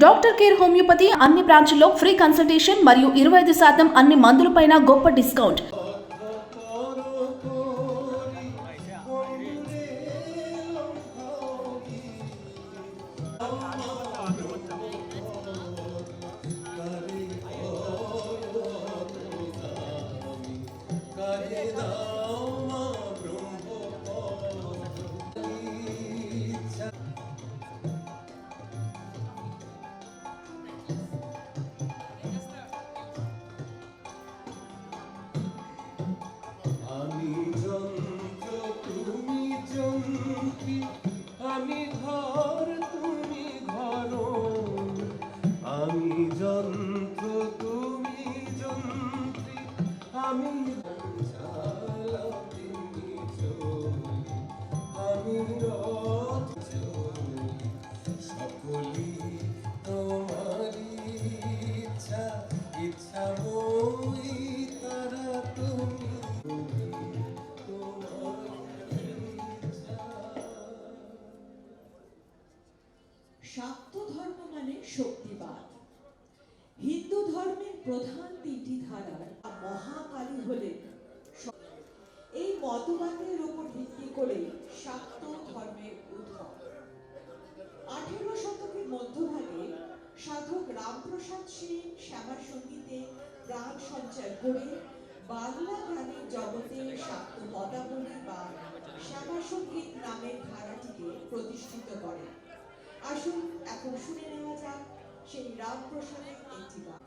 Doctor care homeopathy అన్ని బ్రాంచ్ల్లో free consultation మరియు 25% అన్ని మందులపైన గొప్ప డిస్కౌంట్. শাক্ত ধর্ম মানে শক্তিবাদ। হিন্দু ধর্মের প্রধান তিনটি ধারার মহাকালী হলেন। এই মতবাদের উপর ভিত্তি করে শাক্ত ধর্মের উদ্ভব। 18 শতকের মধ্যভাগে সাধক রামপ্রসাদ সেন শ্যামা সঙ্গীতে প্রাণ সঞ্চার করে বাংলা গানের জগতে শাক্ত পদাবলী বা শ্যামা সঙ্গীত নামের ধারাটিকে প্রতিষ্ঠিত করেন। আসুন এখন শুনে নেওয়া যাক সেই রামপ্রসাদের একটি গান।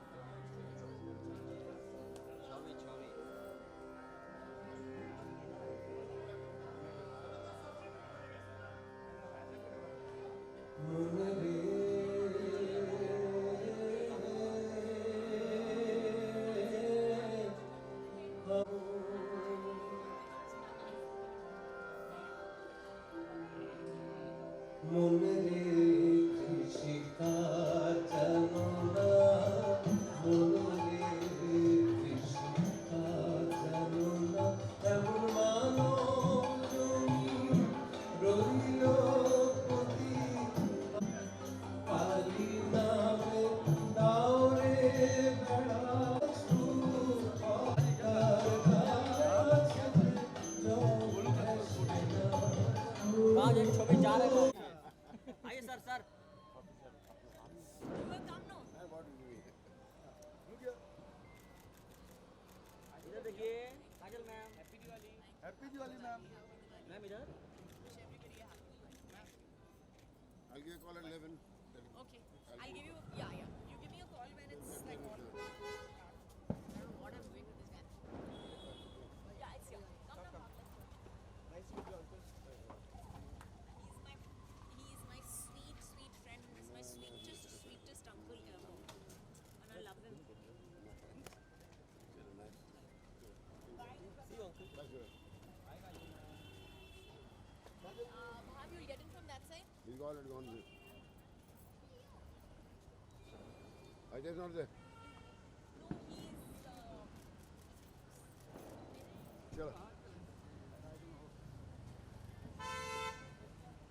आइए सर सर इधर देखिए काजल मैम हैप्पी दिवाली मैम इधर I'll give you a call at 11. Okay. I'll give you, yeah. You give me a call when it's like what? I don't know what I'm doing with this guy. Yeah, it's here. Come. Nice to meet you, uncle. He's my sweet friend. He's my sweetest uncle ever. And I love him. see you uncle Bhav, you'll get in from that side? He's already gone there. Ajay's not there. No, he's... Chalo.